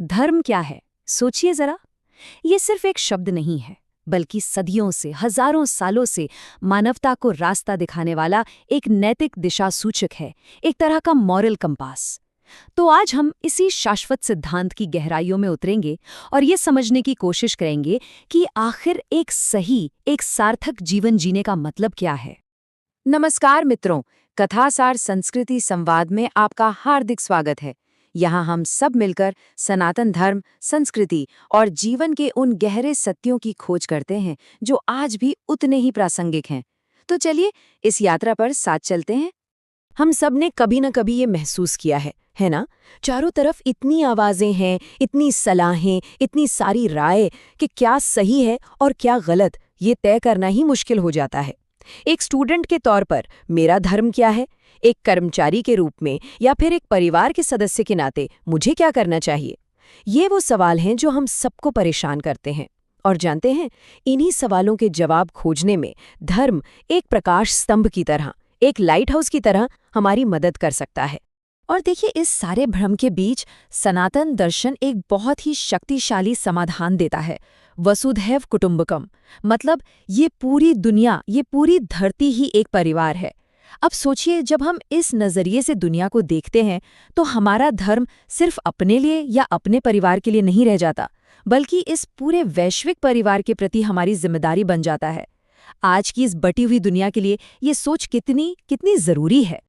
धर्म क्या है? सोचिए जरा। ये सिर्फ एक शब्द नहीं है, बल्कि सदियों से, हजारों सालों से मानवता को रास्ता दिखाने वाला एक नैतिक दिशा सूचक है, एक तरह का मॉरल कंपास। तो आज हम इसी शाश्वत सिद्धांत की गहराइयों में उतरेंगे और ये समझने की कोशिश करेंगे कि आखिर एक सही, एक सार्थक जीवन जीने का मतलब क्या है। नमस्कार मित्रों, कथासार संस्कृति संवाद में आपका हार्दिक स्वागत है। यहाँ हम सब मिलकर सनातन धर्म, संस्कृति और जीवन के उन गहरे सत्यों की खोज करते हैं जो आज भी उतने ही प्रासंगिक हैं। तो चलिए इस यात्रा पर साथ चलते हैं। हम सब ने कभी न कभी ये महसूस किया है ना? चारों तरफ इतनी आवाजें हैं, इतनी सलाहें, इतनी सारी राय कि क्या सही है और क्या गलत, ये तय करना ही मुश्किल हो जाता है। एक स्टूडेंट के तौर पर मेरा धर्म क्या है, एक कर्मचारी के रूप में या फिर एक परिवार के सदस्य के नाते मुझे क्या करना चाहिए? ये वो सवाल हैं जो हम सबको परेशान करते हैं। और जानते हैं, इन्हीं सवालों के जवाब खोजने में धर्म एक प्रकाश स्तंभ की तरह, एक लाइट हाउस की तरह हमारी मदद कर सकता है। और देखिए, इस सारे भ्रम के बीच सनातन दर्शन एक बहुत ही शक्तिशाली समाधान देता है। वसुधैव कुटुंबकम, मतलब ये पूरी दुनिया, ये पूरी धरती ही एक परिवार है। अब सोचिए, जब हम इस नज़रिए से दुनिया को देखते हैं तो हमारा धर्म सिर्फ अपने लिए या अपने परिवार के लिए नहीं रह जाता, बल्कि इस पूरे वैश्विक परिवार के प्रति हमारी जिम्मेदारी बन जाता है। आज की इस बटी हुई दुनिया के लिए ये सोच कितनी कितनी ज़रूरी है।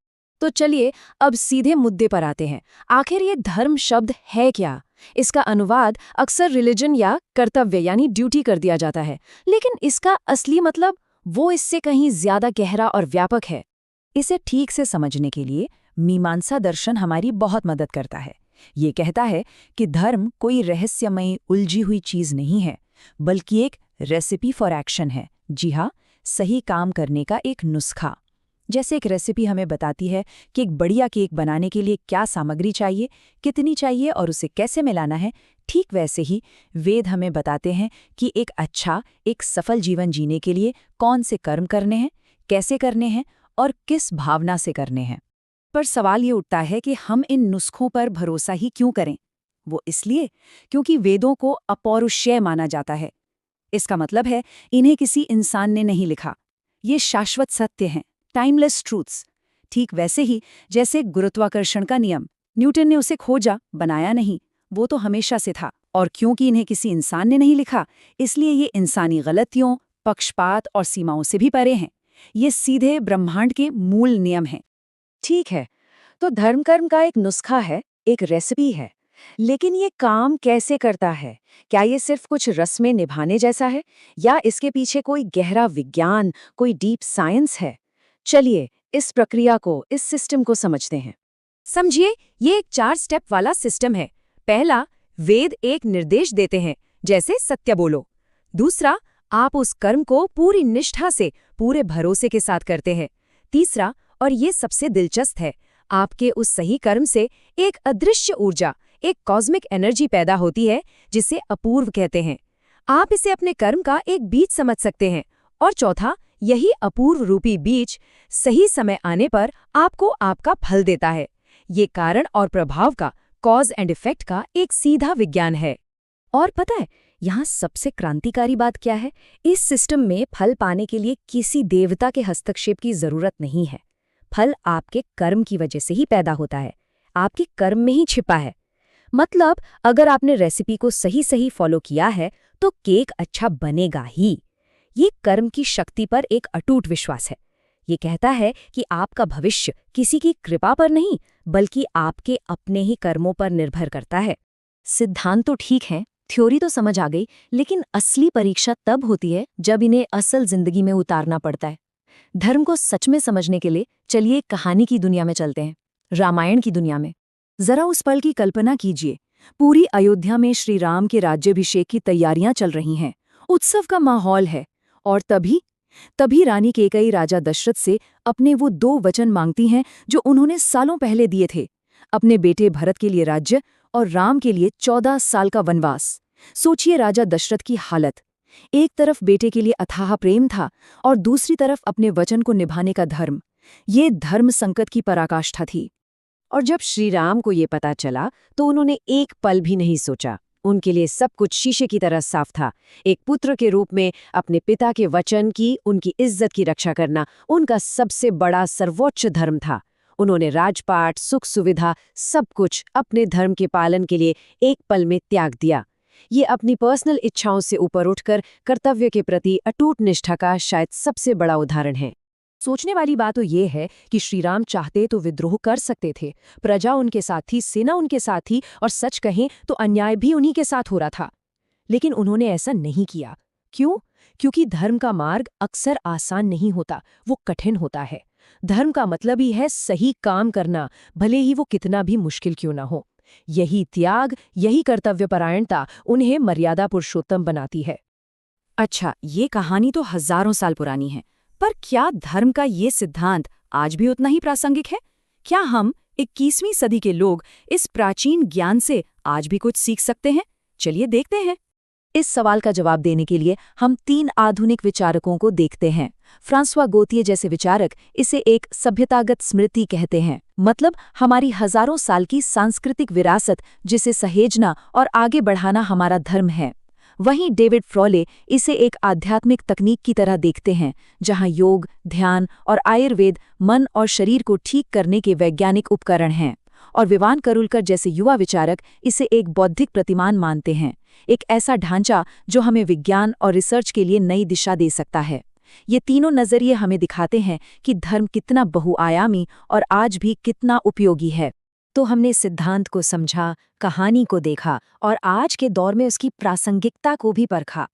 तो चलिए अब सीधे मुद्दे पर आते हैं। आखिर ये धर्म शब्द है क्या? इसका अनुवाद अक्सर रिलीजन या कर्तव्य यानी ड्यूटी कर दिया जाता है, लेकिन इसका असली मतलब वो इससे कहीं ज्यादा गहरा और व्यापक है। इसे ठीक से समझने के लिए मीमांसा दर्शन हमारी बहुत मदद करता है। ये कहता है कि धर्म कोई रहस्यमयी उलझी हुई चीज नहीं है, बल्कि एक रेसिपी फॉर एक्शन है। जी हाँ, सही काम करने का एक नुस्खा। जैसे एक रेसिपी हमें बताती है कि एक बढ़िया केक बनाने के लिए क्या सामग्री चाहिए, कितनी चाहिए और उसे कैसे मिलाना है, ठीक वैसे ही वेद हमें बताते हैं कि एक सफल जीवन जीने के लिए कौन से कर्म करने हैं, कैसे करने हैं और किस भावना से करने हैं। पर सवाल ये उठता है कि हम इन नुस्खों पर भरोसा ही क्यों करें? वो इसलिए क्योंकि वेदों को अपौरुषेय माना जाता है। इसका मतलब है इन्हें किसी इंसान ने नहीं लिखा। ये शाश्वत सत्य हैं, टाइमलेस ट्रूथ्स। ठीक वैसे ही जैसे गुरुत्वाकर्षण का नियम, न्यूटन ने उसे खोजा, बनाया नहीं, वो तो हमेशा से था। और क्योंकि इन्हें किसी इंसान ने नहीं लिखा, इसलिए ये इंसानी गलतियों, पक्षपात और सीमाओं से भी परे हैं। ये सीधे ब्रह्मांड के मूल नियम हैं। ठीक है, तो धर्म कर्म का एक नुस्खा है, एक रेसिपी है, लेकिन ये काम कैसे करता है? क्या ये सिर्फ कुछ रस्में निभाने जैसा है, या इसके पीछे कोई गहरा विज्ञान, कोई डीप साइंस है? चलिए इस प्रक्रिया को, इस सिस्टम को समझते हैं। समझिए, ये एक 4 स्टेप वाला सिस्टम है। पहला, वेद एक निर्देश देते हैं, जैसे सत्य बोलो। दूसरा, आप उस कर्म को पूरी निष्ठा से, पूरे भरोसे के साथ करते हैं। तीसरा, और ये सबसे दिलचस्प है, आपके उस सही कर्म से एक अदृश्य ऊर्जा, एक कॉस्मिक एनर्जी पैदा होती है, जिसे अपूर्व कहते हैं। आप इसे अपने कर्म का एक बीज समझ सकते हैं। और चौथा, यही अपूर्व रूपी बीज सही समय आने पर आपको आपका फल देता है। ये कारण और प्रभाव का, कॉज एंड इफेक्ट का एक सीधा विज्ञान है। और पता है, यहाँ सबसे क्रांतिकारी बात क्या है? इस सिस्टम में फल पाने के लिए किसी देवता के हस्तक्षेप की जरूरत नहीं है। फल आपके कर्म की वजह से ही पैदा होता है, आपके कर्म में ही छिपा है। मतलब अगर आपने रेसिपी को सही सही फॉलो किया है तो केक अच्छा बनेगा ही। ये कर्म की शक्ति पर एक अटूट विश्वास है। ये कहता है कि आपका भविष्य किसी की कृपा पर नहीं, बल्कि आपके अपने ही कर्मों पर निर्भर करता है। सिद्धांत तो ठीक है, थ्योरी तो समझ आ गई, लेकिन असली परीक्षा तब होती है जब इन्हें असल जिंदगी में उतारना पड़ता है। धर्म को सच में समझने के लिए चलिए कहानी की दुनिया में चलते हैं, रामायण की दुनिया में। जरा उस पल की कल्पना कीजिए। पूरी अयोध्या में श्री राम के राज्याभिषेक की तैयारियां चल रही हैं, उत्सव का माहौल है। और तभी रानी कैकेयी राजा दशरथ से अपने वो 2 वचन मांगती हैं जो उन्होंने सालों पहले दिए थे, अपने बेटे भरत के लिए राज्य और राम के लिए 14 साल का वनवास। सोचिए राजा दशरथ की हालत। एक तरफ बेटे के लिए अथाह प्रेम था और दूसरी तरफ अपने वचन को निभाने का धर्म। ये धर्म संकट की पराकाष्ठा थी। और जब श्री राम को ये पता चला तो उन्होंने एक पल भी नहीं सोचा। उनके लिए सब कुछ शीशे की तरह साफ था। एक पुत्र के रूप में अपने पिता के वचन की, उनकी इज्जत की रक्षा करना उनका सबसे बड़ा सर्वोच्च धर्म था। उन्होंने राजपाट, सुख सुविधा, सब कुछ अपने धर्म के पालन के लिए एक पल में त्याग दिया। ये अपनी पर्सनल इच्छाओं से ऊपर उठकर कर्तव्य के प्रति अटूट निष्ठा का शायद सबसे बड़ा उदाहरण है। सोचने वाली बात तो ये है कि श्री राम चाहते तो विद्रोह कर सकते थे, प्रजा उनके साथ थी, सेना उनके साथ थी, और सच कहें तो अन्याय भी उन्हीं के साथ हो रहा था। लेकिन उन्होंने ऐसा नहीं किया। क्यों? क्योंकि धर्म का मार्ग अक्सर आसान नहीं होता, वो कठिन होता है। धर्म का मतलब ही है सही काम करना, भले ही वो कितना भी मुश्किल क्यों ना हो। यही त्याग, यही कर्तव्यपरायणता उन्हें मर्यादा पुरुषोत्तम बनाती है। अच्छा, ये कहानी तो हजारों साल पुरानी है, पर क्या धर्म का ये सिद्धांत आज भी उतना ही प्रासंगिक है? क्या हम 21वीं सदी के लोग इस प्राचीन ज्ञान से आज भी कुछ सीख सकते हैं? चलिए देखते हैं। इस सवाल का जवाब देने के लिए हम 3 आधुनिक विचारकों को देखते हैं। फ्रांसवा गोतिये जैसे विचारक इसे एक सभ्यतागत स्मृति कहते हैं, मतलब हमारी हजारों साल की सांस्कृतिक विरासत जिसे सहेजना और आगे बढ़ाना हमारा धर्म है। वहीं डेविड फ्रॉले इसे एक आध्यात्मिक तकनीक की तरह देखते हैं, जहां योग, ध्यान और आयुर्वेद मन और शरीर को ठीक करने के वैज्ञानिक उपकरण हैं। और विवान करुलकर जैसे युवा विचारक इसे एक बौद्धिक प्रतिमान मानते हैं, एक ऐसा ढांचा जो हमें विज्ञान और रिसर्च के लिए नई दिशा दे सकता है। ये तीनों नजरिए हमें दिखाते हैं कि धर्म कितना बहुआयामी और आज भी कितना उपयोगी है। तो हमने सिद्धांत को समझा, कहानी को देखा और आज के दौर में उसकी प्रासंगिकता को भी परखा।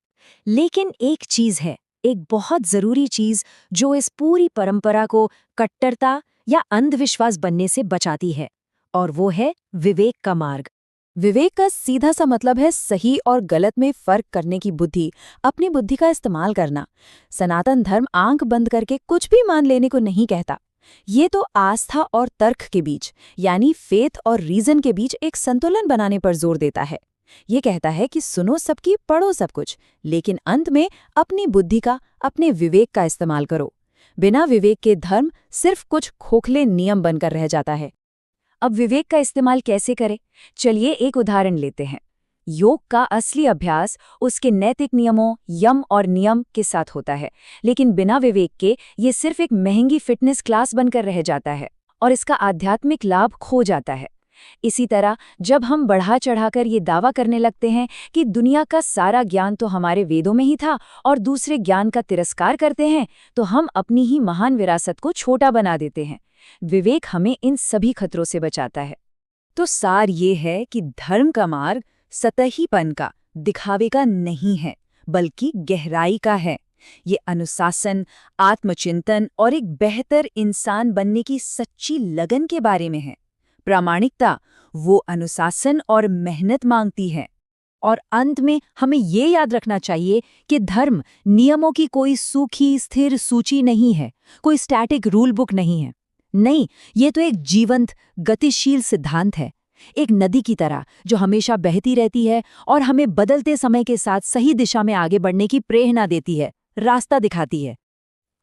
लेकिन एक चीज है, एक बहुत जरूरी चीज, जो इस पूरी परंपरा को कट्टरता या अंधविश्वास बनने से बचाती है, और वो है विवेक का मार्ग। विवेक का सीधा सा मतलब है सही और गलत में फर्क करने की बुद्धि, अपनी बुद्धि का इस्तेमाल करना। सनातन धर्म आंख बंद करके कुछ भी मान लेने को नहीं कहता। ये तो आस्था और तर्क के बीच, यानी फेथ और रीजन के बीच एक संतुलन बनाने पर जोर देता है। ये कहता है कि सुनो सबकी, पढ़ो सब कुछ, लेकिन अंत में अपनी बुद्धि का, अपने विवेक का इस्तेमाल करो। बिना विवेक के धर्म सिर्फ कुछ खोखले नियम बनकर रह जाता है। अब विवेक का इस्तेमाल कैसे करें? चलिए एक उदाहरण लेते हैं। योग का असली अभ्यास उसके नैतिक नियमों, यम और नियम के साथ होता है, लेकिन बिना विवेक के ये सिर्फ एक महंगी फिटनेस क्लास बनकर रह जाता है और इसका आध्यात्मिक लाभ खो जाता है। इसी तरह जब हम बढ़ा चढ़ाकर ये दावा करने लगते हैं कि दुनिया का सारा ज्ञान तो हमारे वेदों में ही था और दूसरे ज्ञान का तिरस्कार करते हैं, तो हम अपनी ही महान विरासत को छोटा बना देते हैं। विवेक हमें इन सभी खतरों से बचाता है। तो सार ये है कि धर्म का मार्ग सतहीपन का, दिखावे का नहीं है, बल्कि गहराई का है। ये अनुशासन, आत्मचिंतन और एक बेहतर इंसान बनने की सच्ची लगन के बारे में है। प्रामाणिकता वो अनुशासन और मेहनत मांगती है। और अंत में हमें ये याद रखना चाहिए कि धर्म नियमों की कोई सूखी स्थिर सूची नहीं है, कोई स्टैटिक रूल बुक नहीं है। नहीं, ये तो एक जीवंत, गतिशील सिद्धांत है, एक नदी की तरह जो हमेशा बहती रहती है और हमें बदलते समय के साथ सही दिशा में आगे बढ़ने की प्रेरणा देती है, रास्ता दिखाती है।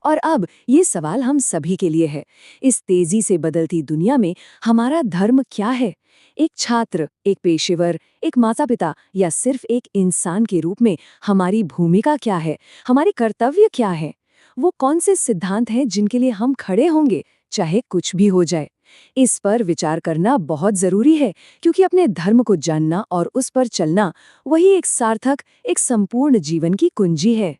और अब ये सवाल हम सभी के लिए है, इस तेजी से बदलती दुनिया में हमारा धर्म क्या है? एक छात्र, एक पेशेवर, एक माता पिता या सिर्फ एक इंसान के रूप में हमारी भूमिका क्या है? हमारे कर्तव्य क्या है? वो कौन से सिद्धांत हैं जिनके लिए हम खड़े होंगे, चाहे कुछ भी हो जाए? इस पर विचार करना बहुत जरूरी है, क्योंकि अपने धर्म को जानना और उस पर चलना वही एक सार्थक, एक संपूर्ण जीवन की कुंजी है।